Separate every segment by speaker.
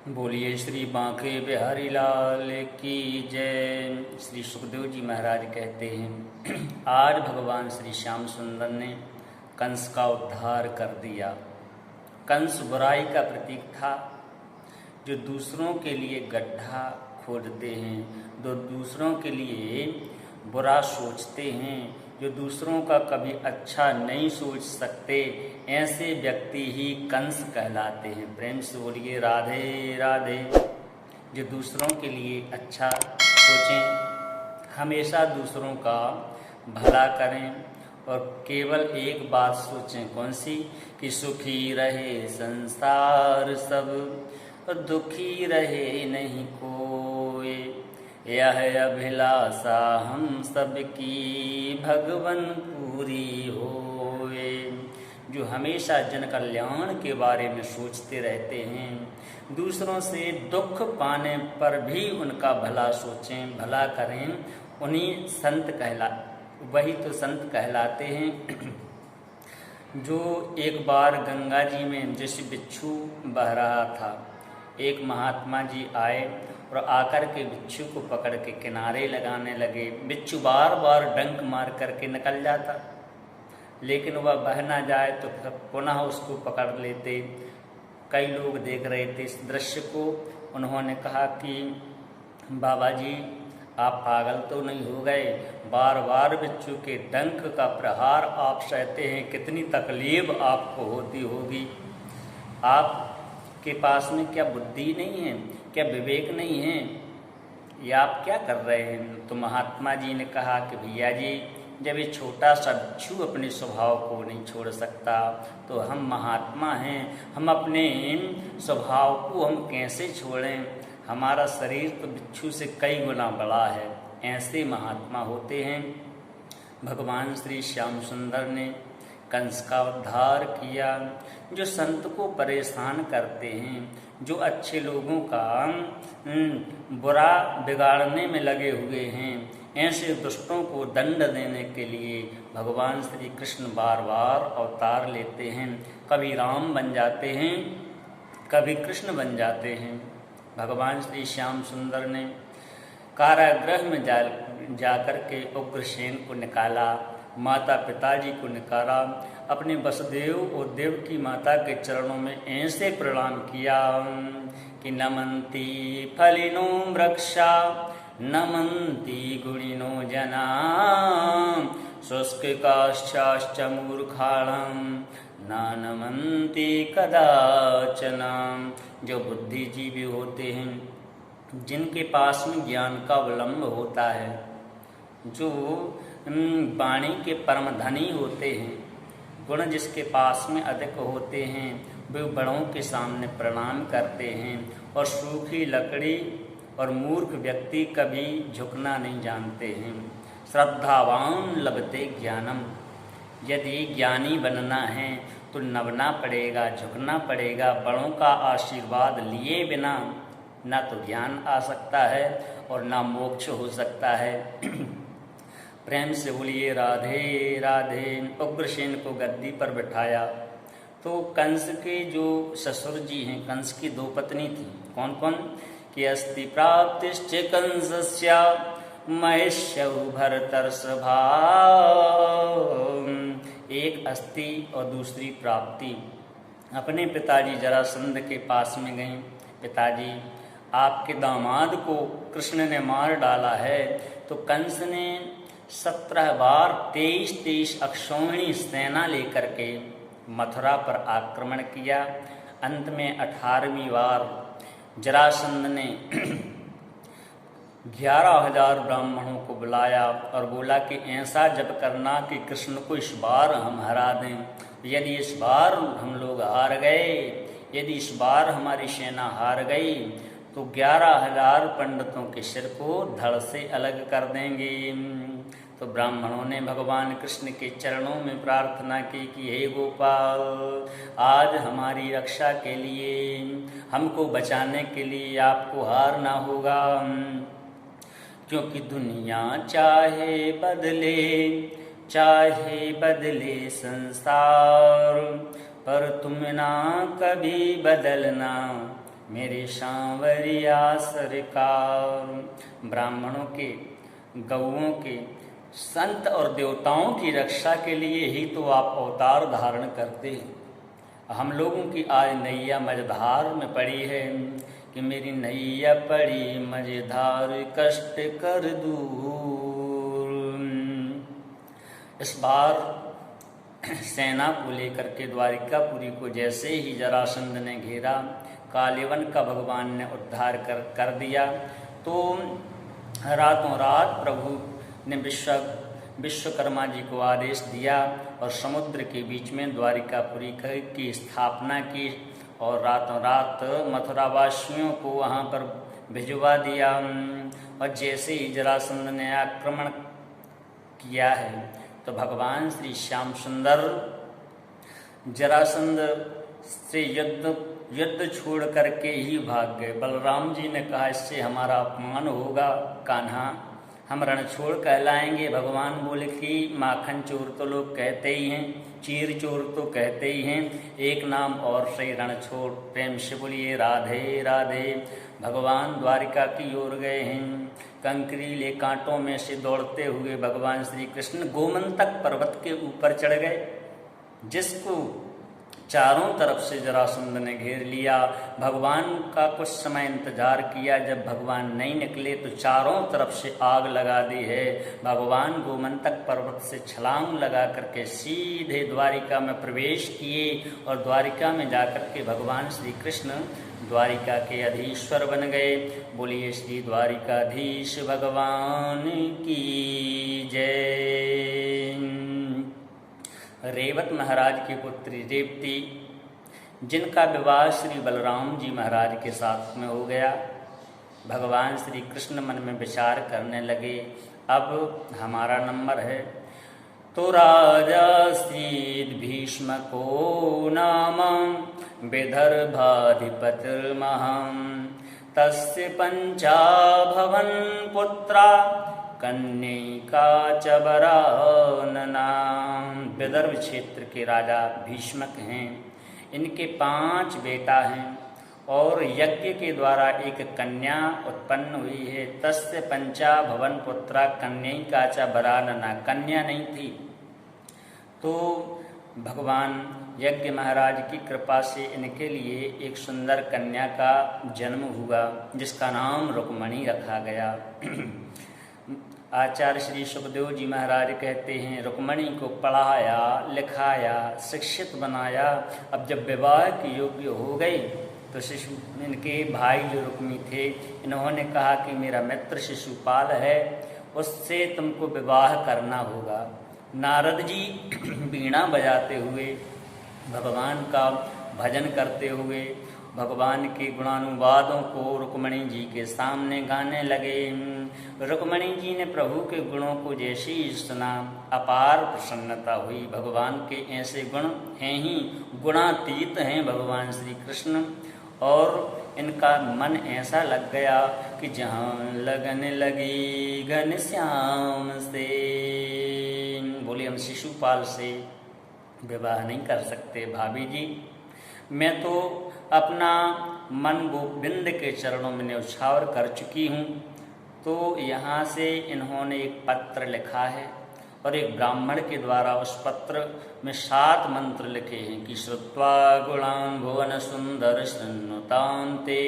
Speaker 1: बोलिए श्री बांके बिहारी लाल की जय। श्री सुखदेव जी महाराज कहते हैं, आज भगवान श्री श्याम सुंदर ने कंस का उद्धार कर दिया। कंस बुराई का प्रतीक था, जो दूसरों के लिए गड्ढा खोदते हैं, जो दूसरों के लिए बुरा सोचते हैं, जो दूसरों का कभी अच्छा नहीं सोच सकते, ऐसे व्यक्ति ही कंस कहलाते हैं। प्रेम से बोलिए राधे राधे। जो दूसरों के लिए अच्छा सोचें, हमेशा दूसरों का भला करें और केवल एक बात सोचें, कौन सी? कि सुखी रहे संसार सब और दुखी रहे नहीं कोई, यह अभिलाषा हम सबकी भगवन पूरी होए। जो हमेशा जन कल्याण के बारे में सोचते रहते हैं, दूसरों से दुख पाने पर भी उनका भला सोचें, भला करें, वही तो संत कहलाते हैं। जो एक बार गंगा जी में जैसे बिच्छू बह रहा था, एक महात्मा जी आए और आकर के बिच्छू को पकड़ के किनारे लगाने लगे। बिच्छू बार बार डंक मार करके निकल जाता, लेकिन वह बह ना जाए तो पुनः उसको पकड़ लेते। कई लोग देख रहे थे इस दृश्य को। उन्होंने कहा कि बाबा जी, आप पागल तो नहीं हो गए? बार बार बिच्छू के डंक का प्रहार आप सहते हैं, कितनी तकलीफ आपको होती होगी। आपके पास में क्या बुद्धि नहीं है, क्या विवेक नहीं है, या आप क्या कर रहे हैं? तो महात्मा जी ने कहा कि भैया जी, जब ये छोटा सा बिच्छू अपने स्वभाव को नहीं छोड़ सकता, तो हम महात्मा हैं, हम अपने स्वभाव को हम कैसे छोड़ें? हमारा शरीर तो बिच्छू से कई गुना बड़ा है। ऐसे महात्मा होते हैं। भगवान श्री श्याम सुंदर ने कंस का उद्धार किया। जो संत को परेशान करते हैं, जो अच्छे लोगों का बुरा बिगाड़ने में लगे हुए हैं, ऐसे दुष्टों को दंड देने के लिए भगवान श्री कृष्ण बार बार अवतार लेते हैं। कभी राम बन जाते हैं, कभी कृष्ण बन जाते हैं। भगवान श्री श्याम सुंदर ने कारागृह में जाकर के उग्रसेन को निकाला, माता पिताजी को निकाला, अपने वसुदेव और देवकी माता के चरणों में ऐसे प्रणाम किया कि नमन्ति फलिनो वृक्षा नमन्ति गुणिनो जना शुष्ककाश्चाश्च मूर्खाणां न नमन्ति कदाचन। जो बुद्धिजीवी होते हैं, जिनके पास में ज्ञान का अवलंब होता है, जो वाणी के परम धनी होते हैं, गुण जिसके पास में अधिक होते हैं, वे बड़ों के सामने प्रणाम करते हैं। और सूखी लकड़ी और मूर्ख व्यक्ति कभी झुकना नहीं जानते हैं। श्रद्धावान लभते ज्ञानम। यदि ज्ञानी बनना है तो नभना पड़ेगा, झुकना पड़ेगा। बड़ों का आशीर्वाद लिए बिना ना तो ज्ञान आ सकता है और ना मोक्ष हो सकता है। प्रेम से बोलिए राधे राधे। उग्रसेन को गद्दी पर बिठाया तो कंस के जो ससुर जी हैं, कंस की दो पत्नी थी। कौन कौन? कि अस्ति प्राप्तिश्च कंसस्य महेश्यौ भरतर्षभा। एक अस्ति और दूसरी प्राप्ति। अपने पिताजी जरासंध के पास में गए, पिताजी आपके दामाद को कृष्ण ने मार डाला है। तो कंस ने 17 बार 23 अक्षौहिणी सेना लेकर के मथुरा पर आक्रमण किया। अंत में 18वीं बार जरासंध ने 11,000 ब्राह्मणों को बुलाया और बोला कि ऐसा जप करना कि कृष्ण को इस बार हम हरा दें। यदि इस बार हम लोग हार गए, यदि इस बार हमारी सेना हार गई, तो 11,000 पंडितों के सिर को धड़ से अलग कर देंगे। तो ब्राह्मणों ने भगवान कृष्ण के चरणों में प्रार्थना की कि हे गोपाल, आज हमारी रक्षा के लिए, हमको बचाने के लिए आपको हारना होगा। क्योंकि दुनिया चाहे बदले संसार, पर तुम ना कभी बदलना, मेरे सांवरिया सरकार। ब्राह्मणों के, गौओं के, संत और देवताओं की रक्षा के लिए ही तो आप अवतार धारण करते हैं। हम लोगों की आज नैया मझधार में पड़ी है कि मेरी नैया पड़ी मझधार कष्ट कर दूर। इस बार सेना को लेकर के द्वारिकापुरी को जैसे ही जरासंध ने घेरा, कालिवन का भगवान ने उद्धार कर दिया। तो रातों रात प्रभु ने विश्वकर्मा जी को आदेश दिया और समुद्र के बीच में द्वारिकापुरी की स्थापना की और रातों रात मथुरावासियों को वहाँ पर भिजवा दिया। और जैसे ही जरासंध ने आक्रमण किया है तो भगवान श्री श्याम सुंदर जरासंध से युद्ध छोड़ करके ही भाग गए। बलराम जी ने कहा इससे हमारा अपमान होगा कान्हा, हम रणछोड़ कहलाएंगे। भगवान बोले कि माखन चोर तो लोग कहते ही हैं, चीर चोर तो कहते ही हैं, एक नाम और सही रणछोड़। प्रेम से बोलिए राधे राधे। भगवान द्वारिका की ओर गए हैं। कंकरीले कांटों में से दौड़ते हुए भगवान श्री कृष्ण गोमंतक पर्वत के ऊपर चढ़ गए, जिसको चारों तरफ से जरासंध ने घेर लिया। भगवान का कुछ समय इंतजार किया, जब भगवान नहीं निकले तो चारों तरफ से आग लगा दी है। भगवान गोमंतक पर्वत से छलांग लगा करके सीधे द्वारिका में प्रवेश किए और द्वारिका में जाकर के भगवान श्री कृष्ण द्वारिका के अधीश्वर बन गए। बोलिए श्री द्वारिकाधीश भगवान की जय। रेवत महाराज की पुत्री रेवती, जिनका विवाह श्री बलराम जी महाराज के साथ में हो गया, भगवान श्री कृष्ण मन में विचार करने लगे अब हमारा नंबर है। तो राजा श्री भीष्म को नाम विदर्भाधिपतिर्महां तस्य पंचाभवन पुत्रा कन्यका च वरानना। विदर्भ क्षेत्र के राजा भीष्मक हैं, इनके 5 बेटा हैं और यज्ञ के द्वारा एक कन्या उत्पन्न हुई है। तस्य पंचा भवन पुत्रा कन्यका च वरानना, कन्या नहीं थी। तो भगवान यज्ञ महाराज की कृपा से इनके लिए एक सुंदर कन्या का जन्म हुआ, जिसका नाम रुक्मणी रखा गया। आचार्य श्री सुखदेव जी महाराज कहते हैं रुक्मणी को पढ़ाया, लिखाया, शिक्षित बनाया। अब जब विवाह के योग्य हो गई तो इनके भाई जो रुक्मी थे, इन्होंने कहा कि मेरा मित्र शिशुपाल है, उससे तुमको विवाह करना होगा। नारद जी वीणा बजाते हुए, भगवान का भजन करते हुए, भगवान के गुणानुवादों को रुक्मणी जी के सामने गाने लगे। रुक्मणी जी ने प्रभु के गुणों को जैसे ही सुना, अपार प्रसन्नता हुई। भगवान के ऐसे गुण हैं ही, गुणातीत हैं भगवान श्री कृष्ण। और इनका मन ऐसा लग गया कि जहाँ लगन लगी घनश्याम से, बोले हम शिशुपाल से विवाह नहीं कर सकते भाभी जी, मैं तो अपना मन गोविंद के चरणों में न्यौछावर कर चुकी हूँ। तो यहाँ से इन्होंने एक पत्र लिखा है और एक ब्राह्मण के द्वारा उस पत्र में 7 मंत्र लिखे हैं कि श्रुत्वा गुणान् भुवन सुंदर शृण्वतान्ते।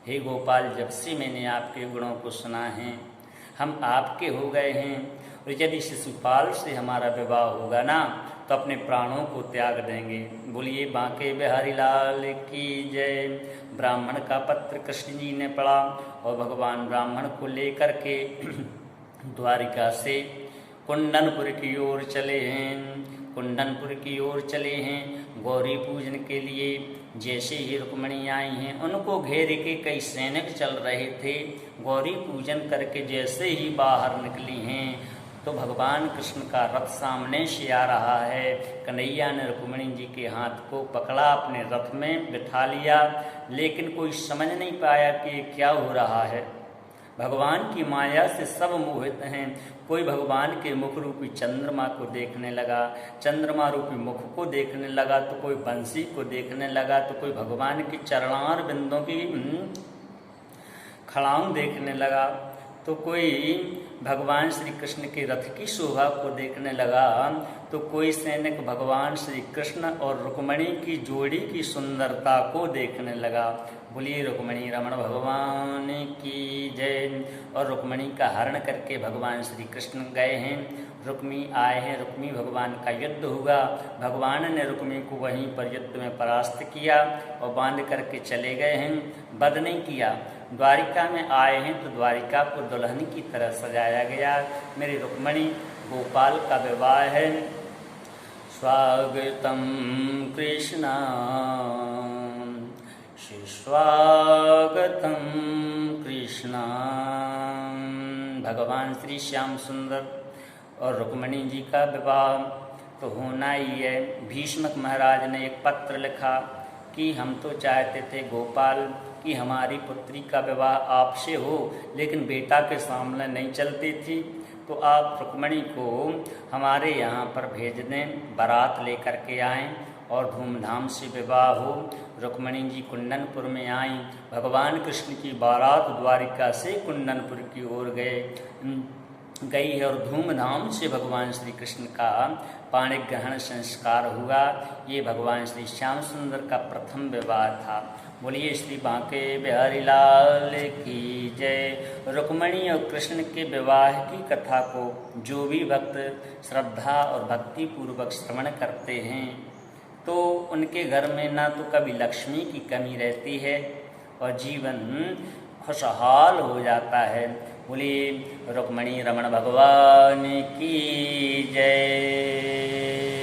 Speaker 1: हे गोपाल, जब से मैंने आपके गुणों को सुना है, हम आपके हो गए हैं, और यदि शिशुपाल से हमारा विवाह होगा ना तो अपने प्राणों को त्याग देंगे। बोलिए बांके बिहारी लाल की जय। ब्राह्मण का पत्र कृष्ण जी ने पढ़ा और भगवान ब्राह्मण को लेकर के द्वारिका से कुंडनपुर की ओर चले हैं। कुंडनपुर की ओर चले हैं गौरी पूजन के लिए। जैसे ही रुक्मणी आई हैं, उनको घेर के कई सैनिक चल रहे थे। गौरी पूजन करके जैसे ही बाहर निकली हैं तो भगवान कृष्ण का रथ सामने से आ रहा है। कन्हैया ने रुक्मणी जी के हाथ को पकड़ा, अपने रथ में बिठा लिया, लेकिन कोई समझ नहीं पाया कि क्या हो रहा है। भगवान की माया से सब मोहित हैं। कोई भगवान के मुख रूपी चंद्रमा को देखने लगा, चंद्रमा रूपी मुख को देखने लगा, तो कोई बंसी को देखने लगा, तो कोई भगवान की चरणार बिंदों की खड़ाऊं देखने लगा, तो कोई भगवान श्री कृष्ण के रथ की शोभा को देखने लगा, तो कोई सैनिक भगवान श्री कृष्ण और रुक्मणी की जोड़ी की सुंदरता को देखने लगा। बोलिए रुक्मणी रमण भगवान की जय। और रुक्मणी का हरण करके भगवान श्री कृष्ण गए हैं, रुक्मी आए हैं, रुक्मी भगवान का युद्ध हुआ, भगवान ने रुक्मी को वहीं पर युद्ध में परास्त किया और बांध करके चले गए हैं, वध नहीं किया। द्वारिका में आए हैं तो द्वारिका को दुल्हन की तरह सजाया गया। मेरी रुक्मणी गोपाल का विवाह है। स्वागतम कृष्ण स्वागतम कृष्ण। भगवान श्री श्याम सुंदर और रुक्मणी जी का विवाह तो होना ही है। भीष्मक महाराज ने एक पत्र लिखा कि हम तो चाहते थे गोपाल कि हमारी पुत्री का विवाह आपसे हो, लेकिन बेटा के सामने नहीं चलती थी, तो आप रुक्मणी को हमारे यहाँ पर भेज दें, बारात लेकर के आएँ और धूमधाम से विवाह हो। रुक्मणी जी कुंदनपुर में आईं, भगवान कृष्ण की बारात द्वारिका से कुंदनपुर की ओर गई है और धूमधाम से भगवान श्री कृष्ण का पाणी ग्रहण संस्कार हुआ। ये भगवान श्री श्याम सुंदर का प्रथम विवाह था। बोलिए श्री बांके बिहारी लाल की जय। रुक्मणी और कृष्ण के विवाह की कथा को जो भी भक्त श्रद्धा और भक्ति पूर्वक श्रवण करते हैं तो उनके घर में ना तो कभी लक्ष्मी की कमी रहती है और जीवन खुशहाल हो जाता है। बोलिए रुक्मणी रमण भगवान की जय।